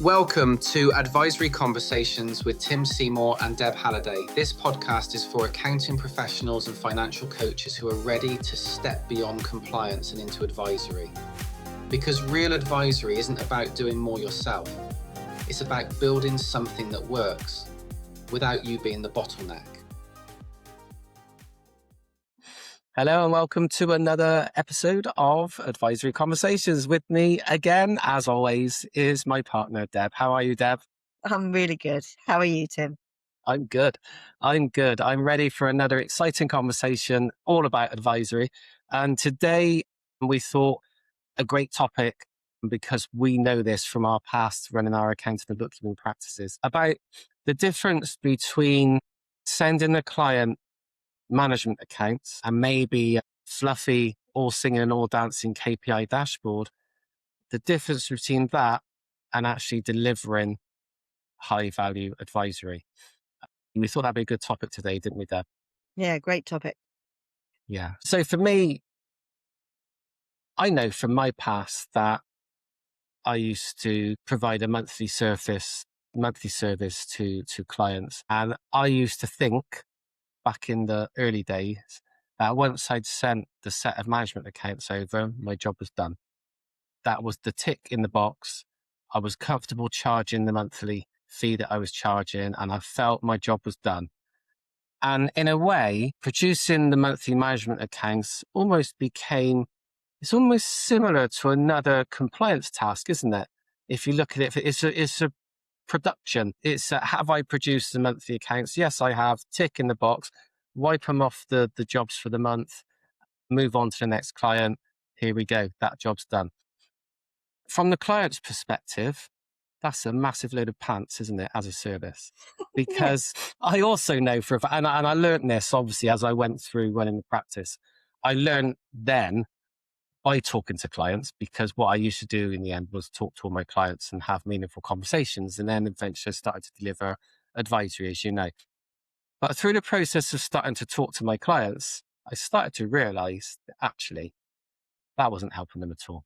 Welcome to Advisory Conversations with Tim Seymour and Deb Halliday. This podcast is for accounting professionals and financial coaches who are ready to step beyond compliance and into advisory. Because real advisory isn't about doing more yourself. It's about building something that works without you being the bottleneck. Hello and welcome to another episode of Advisory Conversations. With me again, as always, is my partner, Deb. How are you, Deb? I'm really good. How are you, Tim? I'm good. I'm ready for another exciting conversation all about advisory. And today we thought a great topic, because we know this from our past running our accounting and bookkeeping practices, about the difference between sending a client management accounts and maybe a fluffy, all singing and all dancing KPI dashboard, the difference between that and actually delivering high value advisory. We thought that'd be a good topic today, didn't we, Deb? Yeah, great topic. Yeah. So for me, I know from my past that I used to provide a monthly service to clients. And I used to think back in the early days that once I'd sent the set of management accounts over, my job was done. That was the tick in the box. I was comfortable charging the monthly fee that I was charging, and I felt my job was done. And in a way, producing the monthly management accounts it's almost similar to another compliance task, isn't it? If you look at it, it's a production. It's have I produced the monthly accounts? Yes, I have. Tick in the box. Wipe them off the jobs for the month. Move on to the next client. Here we go. That job's done. From the client's perspective, that's a massive load of pants, isn't it, as a service? Because I also know and I learned this obviously as I went through running the practice. I learned then by talking to clients, because what I used to do in the end was talk to all my clients and have meaningful conversations, and then eventually started to deliver advisory, as you know. But through the process of starting to talk to my clients, I started to realize that actually that wasn't helping them at all.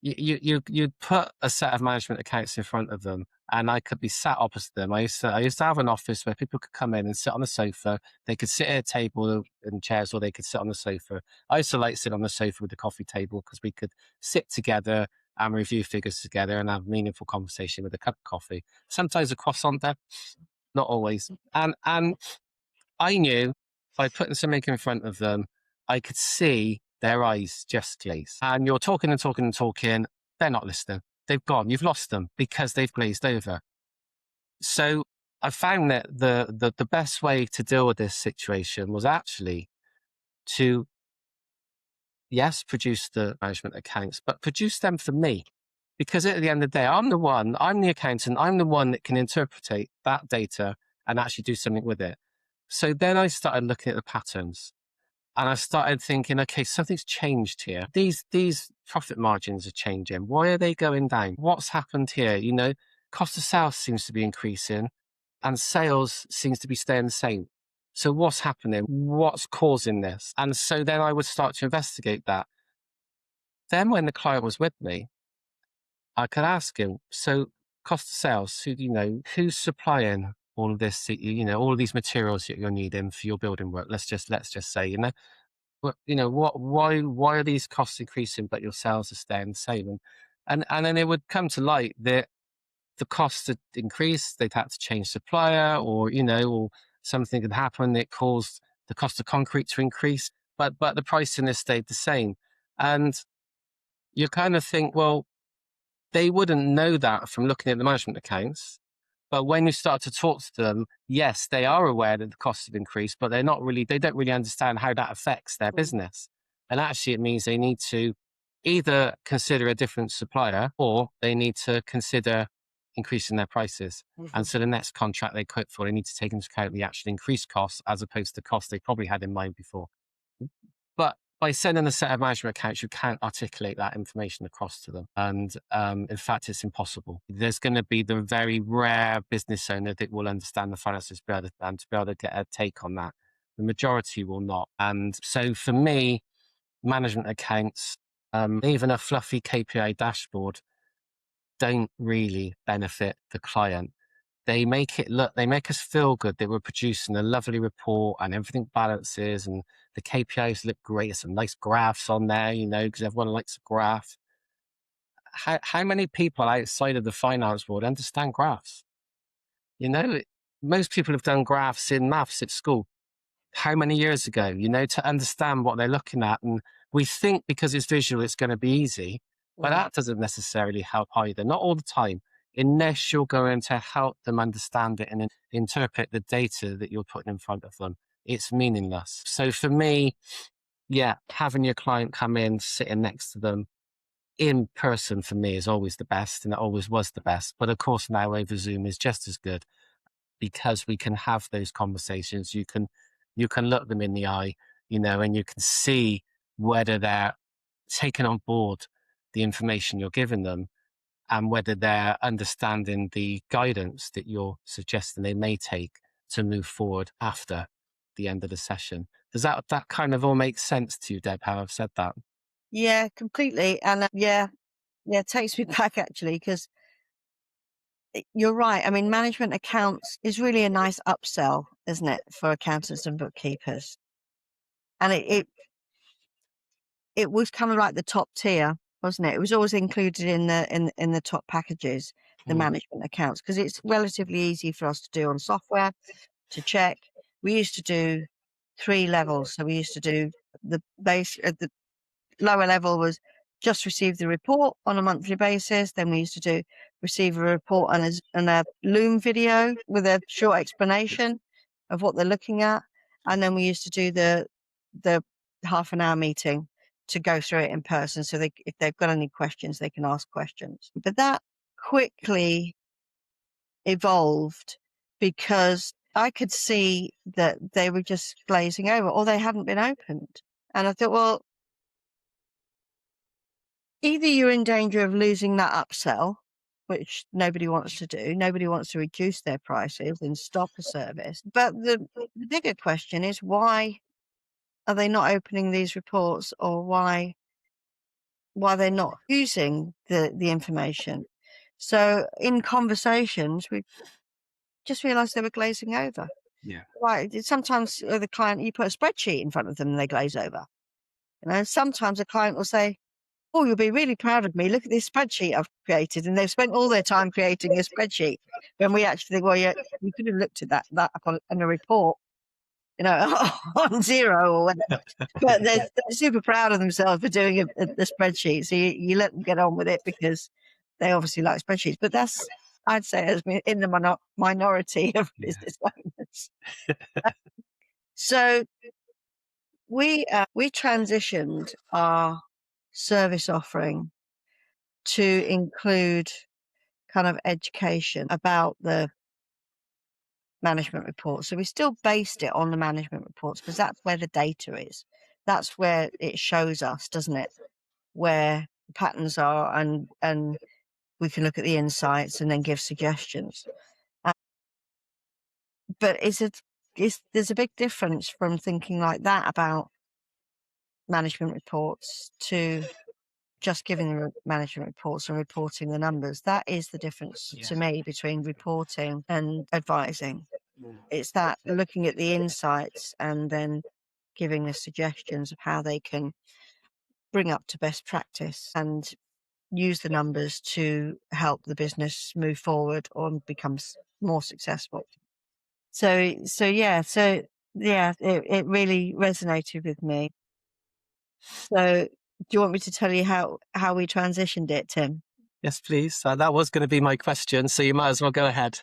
You'd put a set of management accounts in front of them, and I could be sat opposite them. I used to have an office where people could come in and sit on the sofa. They could sit at a table and chairs, or they could sit on the sofa. I used to like sit on the sofa with the coffee table, because we could sit together and review figures together and have meaningful conversation with a cup of coffee. Sometimes a croissant there, not always. And I knew by putting something in front of them, I could see their eyes just glaze. And you're talking and talking and talking. They're not listening. They've gone. You've lost them because they've glazed over. So I found that the best way to deal with this situation was actually to, yes, produce the management accounts, but produce them for me. Because at the end of the day, I'm the accountant, I'm the one that can interpret that data and actually do something with it. So then I started looking at the patterns. And I started thinking, okay, something's changed here. These profit margins are changing. Why are they going down? What's happened here? Cost of sales seems to be increasing and sales seems to be staying the same. So what's happening? What's causing this? And so then I would start to investigate that. Then when the client was with me, I could ask him, so cost of sales, who's supplying all of this, all of these materials that you're needing for your building work? Let's just say, why are these costs increasing, but your sales are staying the same? And then it would come to light that the costs had increased. They'd had to change supplier, or something had happened that caused the cost of concrete to increase, but the pricing has stayed the same. And you kind of think, well, they wouldn't know that from looking at the management accounts. But when you start to talk to them, yes, they are aware that the costs have increased, but they don't really understand how that affects their business. And actually it means they need to either consider a different supplier, or they need to consider increasing their prices. And so the next contract they quote for, they need to take into account the actual increased costs as opposed to costs they probably had in mind before. But by sending a set of management accounts, you can't articulate that information across to them. And in fact, it's impossible. There's going to be the very rare business owner that will understand the finances better and to be able to get a take on that. The majority will not. And so for me, management accounts, even a fluffy KPI dashboard, don't really benefit the client. They make us feel good that we're producing a lovely report and everything balances and the KPIs look great. There's some nice graphs on there, because everyone likes a graph. How many people outside of the finance world understand graphs? Most people have done graphs in maths at school. How many years ago, to understand what they're looking at. And we think because it's visual, it's going to be easy, but that doesn't necessarily help either. Not all the time, unless you're going to help them understand it and interpret the data that you're putting in front of them. It's meaningless. So for me, having your client come in, sitting next to them in person for me is always the best, and it always was the best. But of course, now over Zoom is just as good because we can have those conversations. You can look them in the eye, and you can see whether they're taking on board the information you're giving them and whether they're understanding the guidance that you're suggesting they may take to move forward after the end of the session. Does that kind of all make sense to you, Deb, how I've said that? Yeah, completely. And it takes me back actually, because you're right. I mean, management accounts is really a nice upsell, isn't it, for accountants and bookkeepers? And it was kind of like the top tier, wasn't it? It was always included in the top packages, the management accounts, because it's relatively easy for us to do on software to check. We used to do 3 levels. So we used to do the base, the lower level was just receive the report on a monthly basis. Then we used to receive a report and a Loom video with a short explanation of what they're looking at. And then we used to do the half an hour meeting to go through it in person. So if they've got any questions, they can ask questions. But that quickly evolved because I could see that they were just glazing over or they hadn't been opened. And I thought, well, either you're in danger of losing that upsell, which nobody wants to do. Nobody wants to reduce their prices and stop a service. But the bigger question is, why are they not opening these reports, or why they're not using the information? So in conversations, we just realised they were glazing over. Yeah. Right. Sometimes the client, you put a spreadsheet in front of them and they glaze over. Sometimes a client will say, "Oh, you'll be really proud of me. Look at this spreadsheet I've created." And they've spent all their time creating a spreadsheet. When we actually think, well, yeah, you could have looked at that up on a report, on Zero or whatever. But they're super proud of themselves for doing the spreadsheet. So you let them get on with it because they obviously like spreadsheets. But that's, I'd say, as in the minority of business owners. So we transitioned our service offering to include kind of education about the management reports. So we still based it on the management reports because that's where the data is. That's where it shows us, doesn't it, where the patterns are, and we can look at the insights and then give suggestions. But there's a big difference from thinking like that about management reports to just giving the management reports and reporting the numbers. That is the difference to me between reporting and advising. It's that looking at the insights and then giving the suggestions of how they can bring up to best practice and use the numbers to help the business move forward or become more successful. So it really resonated with me. So do you want me to tell you how we transitioned it, Tim? Yes, please. That was going to be my question, so you might as well go ahead.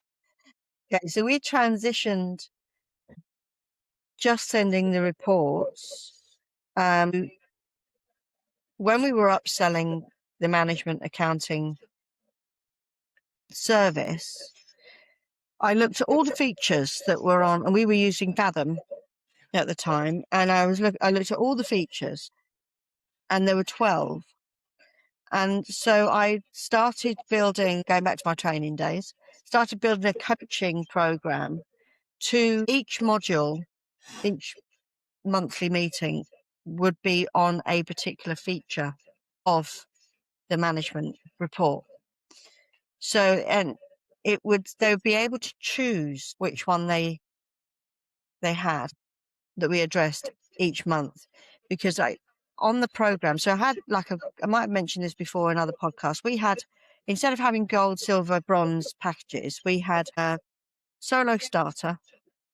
Okay, so we transitioned just sending the reports. When we were upselling the management accounting service, I looked at all the features that were on, and we were using Fathom at the time, and I looked at all the features, and there were 12. And so I started going back to my training days, started building a coaching program to each module. Each monthly meeting would be on a particular feature of the management report. So, and they would be able to choose which one they had that we addressed each month, because on the program, so I had I might have mentioned this before in other podcasts, we had, instead of having gold, silver, bronze packages, we had a solo starter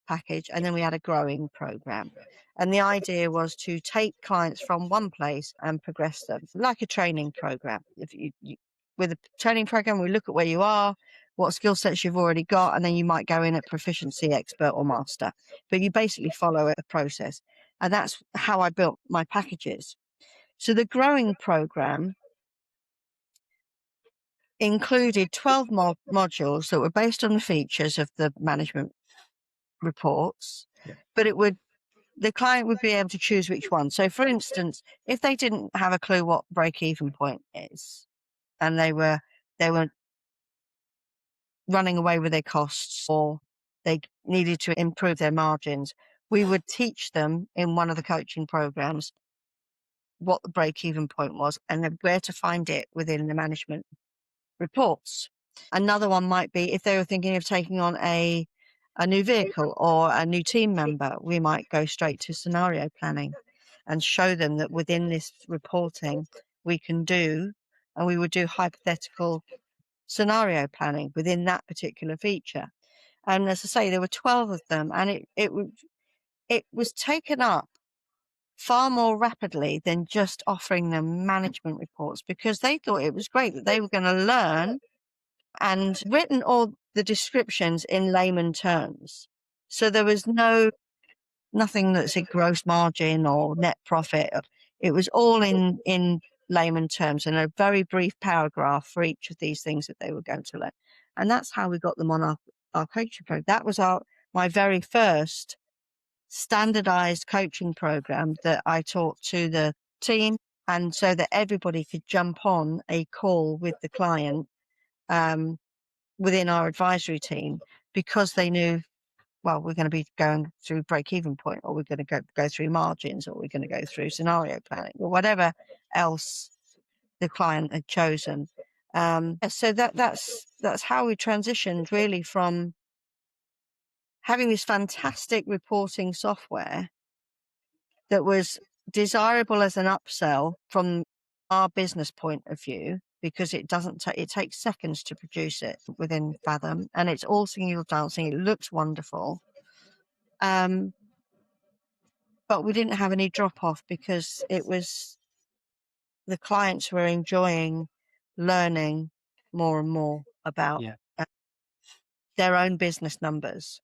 package, and then we had a growing program. And the idea was to take clients from one place and progress them, like a training program. With a training program, we look at where you are, what skill sets you've already got, and then you might go in at proficiency, expert, or master. But you basically follow a process. And that's how I built my packages. So the growing program included 12 modules that were based on the features of the management reports, but the client would be able to choose which one. So, for instance, if they didn't have a clue what break-even point is, and they were running away with their costs, or they needed to improve their margins, we would teach them in one of the coaching programs what the break-even point was and then where to find it within the management reports. Another one might be if they were thinking of taking on a new vehicle or a new team member, we might go straight to scenario planning and show them that within this reporting we would do hypothetical scenario planning within that particular feature. And as I say, there were 12 of them, and it was taken up far more rapidly than just offering them management reports, because they thought it was great that they were going to learn and written all the descriptions in layman terms. So there was nothing that said gross margin or net profit. It was all in layman terms, and a very brief paragraph for each of these things that they were going to learn. And that's how we got them on our coaching program. That was my very first standardized coaching program that I taught to the team, and so that everybody could jump on a call with the client within our advisory team, because they knew, well, we're going to be going through break-even point, or we're going to go through margins, or we're going to go through scenario planning, or whatever else the client had chosen. So that's how we transitioned, really, from having this fantastic reporting software that was desirable as an upsell from our business point of view, because it doesn't it takes seconds to produce it within Fathom, and it's all singing dancing. It looks wonderful. But we didn't have any drop off, because the clients were enjoying learning more and more about their own business numbers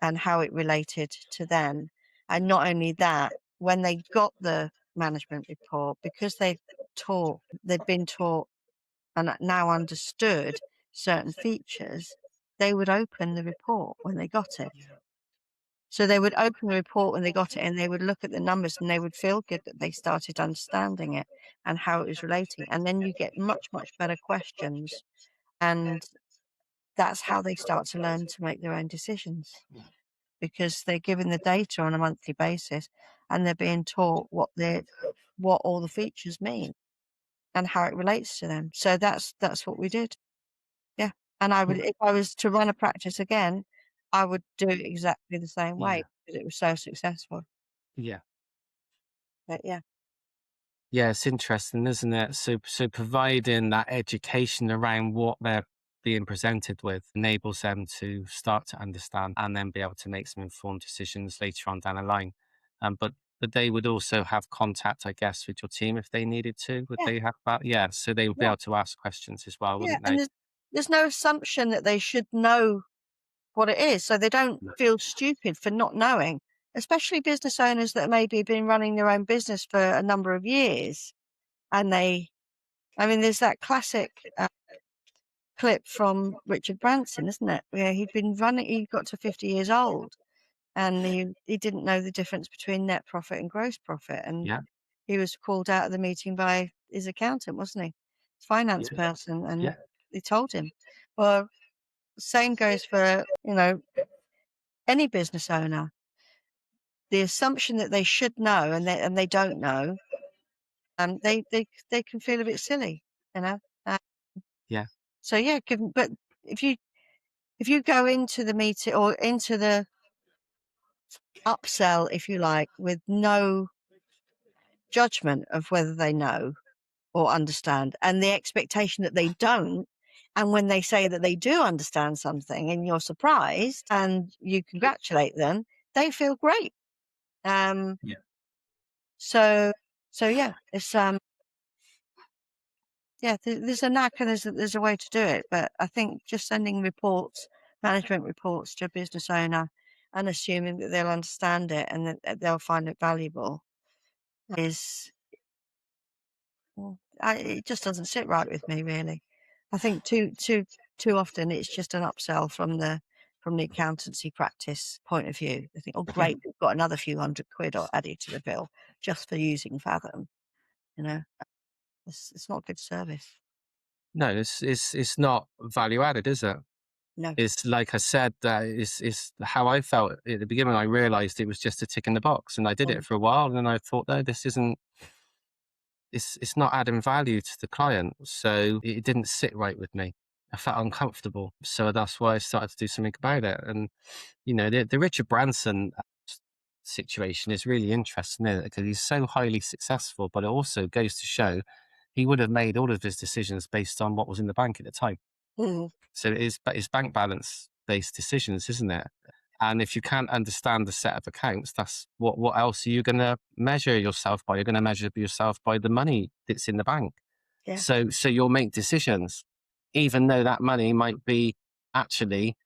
and how it related to them. And not only that, when they got the management report, because they'd been taught and now understood certain features, they would open the report when they got it. So they would open the report when they got it, and they would look at the numbers, and they would feel good that they started understanding it and how it was relating. And then you get much, much better questions. And that's how they start to learn to make their own decisions, because they're given the data on a monthly basis, and they're being taught what all the features mean and how it relates to them. So that's what we did. Yeah. And if I was to run a practice again, I would do it exactly the same way, because it was so successful. Yeah. But yeah. Yeah, it's interesting, isn't it? So providing that education around what they're being presented with enables them to start to understand and then be able to make some informed decisions later on down the line. But they would also have contact, I guess, with your team if they needed to. Would they have that? Yeah, so they would be able to ask questions as well, wouldn't they? And there's no assumption that they should know what it is, so they don't feel stupid for not knowing, especially business owners that maybe have been running their own business for a number of years. And there's that classic clip from Richard Branson, isn't it? Where he got to 50 years old, and he didn't know the difference between net profit and gross profit. And he was called out of the meeting by his accountant, wasn't he? Finance person. And they told him. Well, same goes for, any business owner. The assumption that they should know and they don't know, they can feel a bit silly, you know. Yeah. So yeah, but if you go into the meeting or into the upsell, if you like, with no judgment of whether they know or understand, and the expectation that they don't, and when they say that they do understand something and you're surprised and you congratulate them, they feel great. Yeah. So yeah, it's yeah, there's a knack and there's a way to do it, but I think just sending reports, management reports to a business owner and assuming that they'll understand it and that they'll find it valuable is, it just doesn't sit right with me, really. I think too often it's just an upsell from the accountancy practice point of view. They think, oh great, we've got another few £100 added to the bill just for using Fathom. You know, it's not good service. No, it's not value added, is it? No. It's like I said, that is how I felt at the beginning. I realized it was just a tick in the box, and I did it for a while, and then I thought, no, this isn't. It's not adding value to the client, so it didn't sit right with me. I felt uncomfortable, so that's why I started to do something about it. And you know, the Richard Branson situation is really interesting, isn't it? Because he's so highly successful, but it also goes to show he would have made all of his decisions based on what was in the bank at the time. Mhm. So it's bank balance based decisions, isn't it? And if you can't understand the set of accounts, that's what else are you going to measure yourself by? You're going to measure yourself by the money that's in the bank. Yeah. So you'll make decisions, even though that money might be actually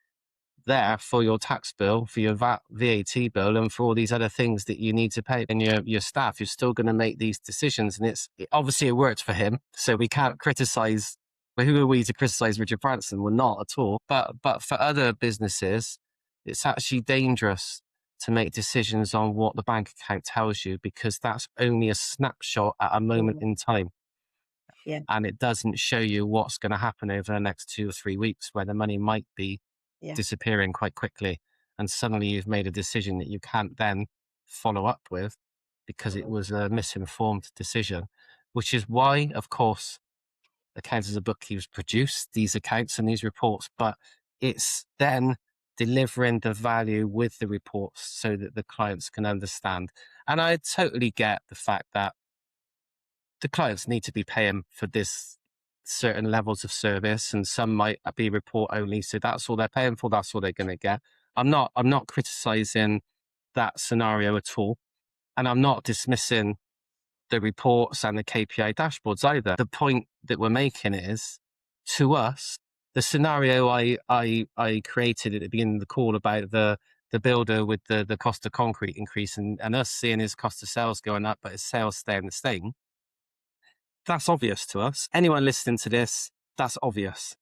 there for your tax bill, for your VAT bill, and for all these other things that you need to pay. And your staff, you're still going to make these decisions. And obviously it worked for him, so we can't criticize. Well, who are we to criticize Richard Branson? We're not at all. But for other businesses, it's actually dangerous to make decisions on what the bank account tells you, because that's only a snapshot at a moment in time. Yeah. And it doesn't show you what's going to happen over the next 2 or 3 weeks, where the money might be disappearing quite quickly, and suddenly you've made a decision that you can't then follow up with because it was a misinformed decision. Which is why, of course, accountants and bookkeepers produce these accounts and these reports, but it's then delivering the value with the reports so that the clients can understand. And I totally get the fact that the clients need to be paying for this certain levels of service, and some might be report only, so that's all they're paying for, that's all they're going to get. I'm not criticizing that scenario at all, and I'm not dismissing the reports and the KPI dashboards either. The point that we're making is, to us, the scenario I created at the beginning of the call about the builder with the cost of concrete increase and us seeing his cost of sales going up but his sales staying the same, that's obvious to us. Anyone listening to this, that's obvious.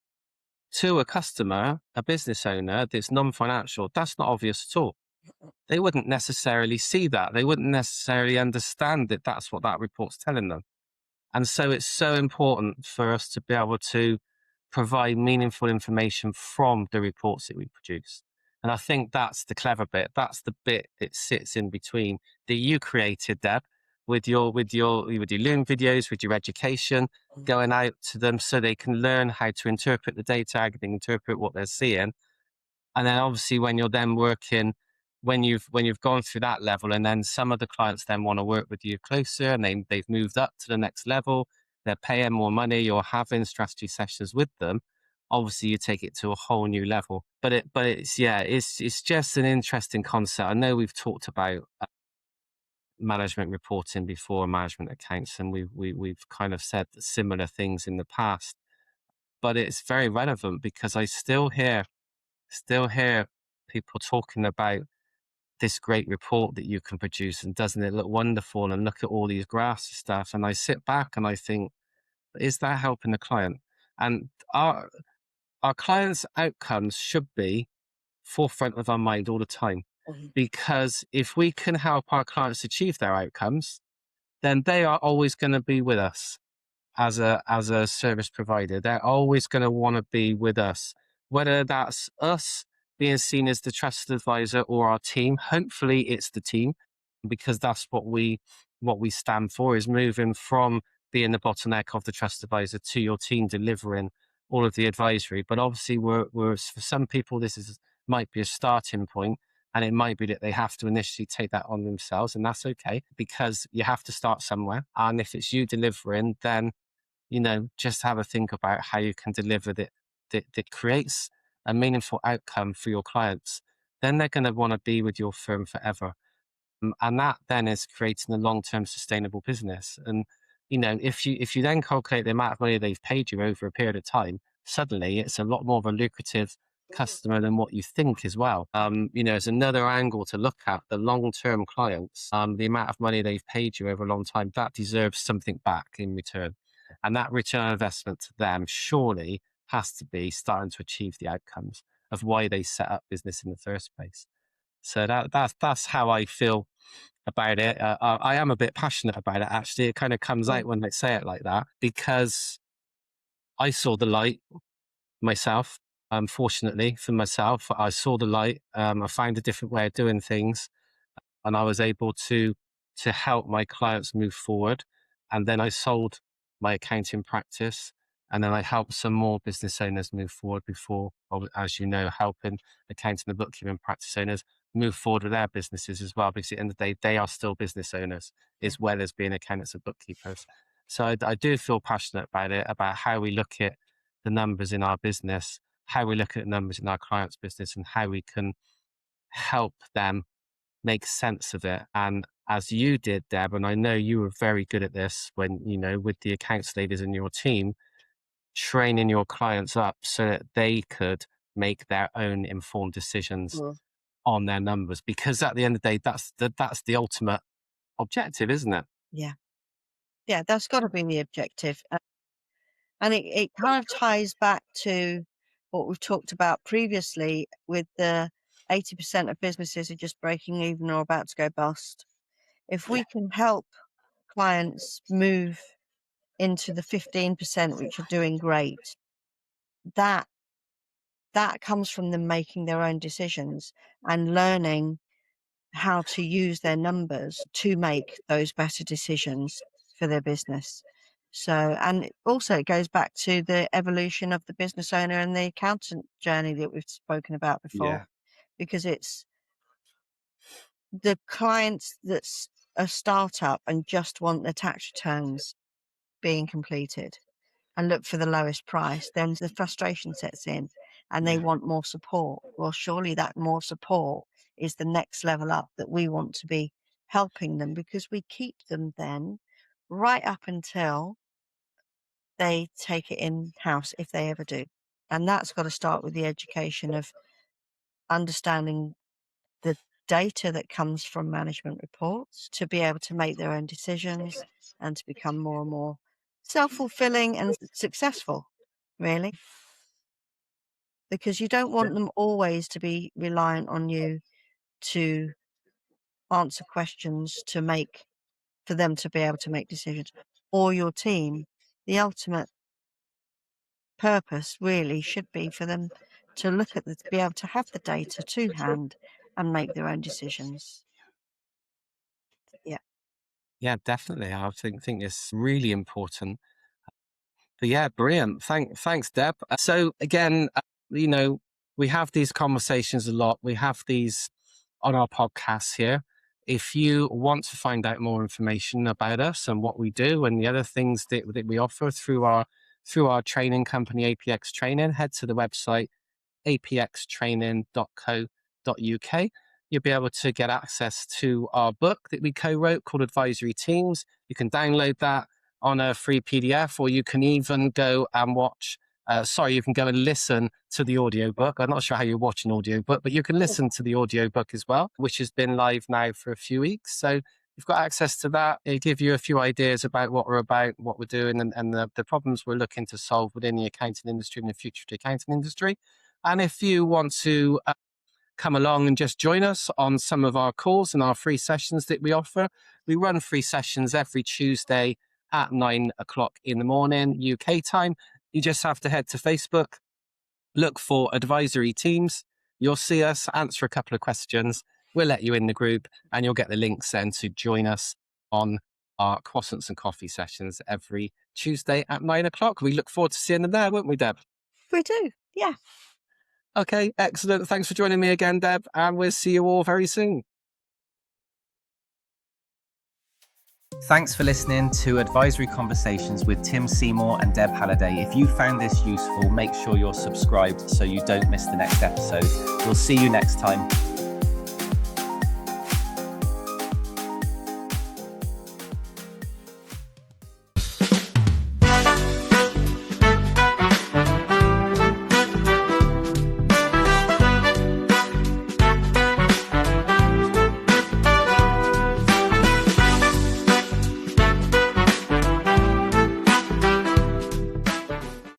To a customer, a business owner that's non-financial, that's not obvious at all. They wouldn't necessarily see that. They wouldn't necessarily understand that that's what that report's telling them. And so it's so important for us to be able to provide meaningful information from the reports that we produce. And I think that's the clever bit. That's the bit that sits in between that you created, Deb, with your Loom videos, with your education, going out to them so they can learn how to interpret the data, how they interpret what they're seeing. And then obviously when you're then working, when you've gone through that level, and then some of the clients then want to work with you closer and they've moved up to the next level, they're paying more money, you're having strategy sessions with them, obviously you take it to a whole new level. But it's just an interesting concept. I know we've talked about management reporting before, management accounts, and we've kind of said similar things in the past, but it's very relevant because I still hear people talking about this great report that you can produce, and doesn't it look wonderful, and look at all these graphs and stuff. And I sit back and I think, is that helping the client? And our clients' outcomes should be forefront of our mind all the time, because if we can help our clients achieve their outcomes, then they are always going to be with us as a service provider. They're always going to want to be with us, whether that's us being seen as the trusted advisor or our team. Hopefully it's the team, because that's what we stand for, is moving from being the bottleneck of the trusted advisor to your team delivering all of the advisory. But obviously, for some people, might be a starting point, and it might be that they have to initially take that on themselves, and that's okay, because you have to start somewhere. And if it's you delivering, then just have a think about how you can deliver that creates a meaningful outcome for your clients. Then they're going to want to be with your firm forever. And that then is creating a long-term sustainable business. And, if you then calculate the amount of money they've paid you over a period of time, suddenly it's a lot more of a lucrative customer than what you think as well. There's another angle to look at: the long-term clients, the amount of money they've paid you over a long time, that deserves something back in return. And that return on investment to them surely has to be starting to achieve the outcomes of why they set up business in the first place. So that's how I feel about it. I am a bit passionate about it, actually. It kind of comes out when they say it like that, because I saw the light myself. Fortunately for myself, I saw the light. I found a different way of doing things, and I was able to help my clients move forward. And then I sold my accounting practice, and then I helped some more business owners move forward before, as you know, helping accounting and bookkeeping practice owners move forward with their businesses as well, because at the end of the day, they are still business owners as well as being accountants and bookkeepers. So I do feel passionate about it, about how we look at the numbers in our business, how we look at numbers in our clients' business, and how we can help them make sense of it. And as you did, Deb, and I know you were very good at this when, with the accounts ladies in your team, training your clients up so that they could make their own informed decisions on their numbers. Because at the end of the day, that's the ultimate objective, isn't it? Yeah. Yeah, that's got to be the objective. And it kind of ties back to what we've talked about previously with the 80% of businesses are just breaking even or about to go bust. If we can help clients move into the 15% which are doing great, that comes from them making their own decisions and learning how to use their numbers to make those better decisions for their business. So, and also it goes back to the evolution of the business owner and the accountant journey that we've spoken about before, because it's the clients that's a startup and just want their tax returns being completed and look for the lowest price, then the frustration sets in and they want more support. Well, surely that more support is the next level up that we want to be helping them, because we keep them then right up until they take it in-house, if they ever do. And that's got to start with the education of understanding the data that comes from management reports to be able to make their own decisions and to become more and more self-fulfilling and successful, really. Because you don't want them always to be reliant on you to answer questions for them to be able to make decisions, or your team. The ultimate purpose really should be for them to look at be able to have the data to hand and make their own decisions. Yeah, definitely. I think it's really important. But yeah, brilliant. Thanks, Deb. So again, we have these conversations a lot. We have these on our podcasts here. If you want to find out more information about us and what we do and the other things that we offer through our training company, APX Training, head to the website apxtraining.co.uk. You'll be able to get access to our book that we co-wrote called Advisory Teams. You can download that on a free PDF, or you can even go and you can go and listen to the audiobook. I'm not sure how you watch an audiobook, but you can listen to the audiobook as well, which has been live now for a few weeks. So you've got access to that. It'll give you a few ideas about what we're about, what we're doing, and the problems we're looking to solve within the accounting industry and the future of the accounting industry. And if you want to come along and just join us on some of our calls and our free sessions that we offer, we run free sessions every Tuesday at 9 o'clock in the morning, UK time. You just have to head to Facebook, look for Advisory Teams. You'll see us, answer a couple of questions. We'll let you in the group and you'll get the links then to join us on our croissants and coffee sessions every Tuesday at 9 o'clock. We look forward to seeing them there, won't we, Deb? We do. Yeah. Okay, excellent. Thanks for joining me again, Deb, and we'll see you all very soon. Thanks for listening to Advisory Conversations with Tim Seymour and Deb Halliday. If you found this useful, make sure you're subscribed so you don't miss the next episode. We'll see you next time.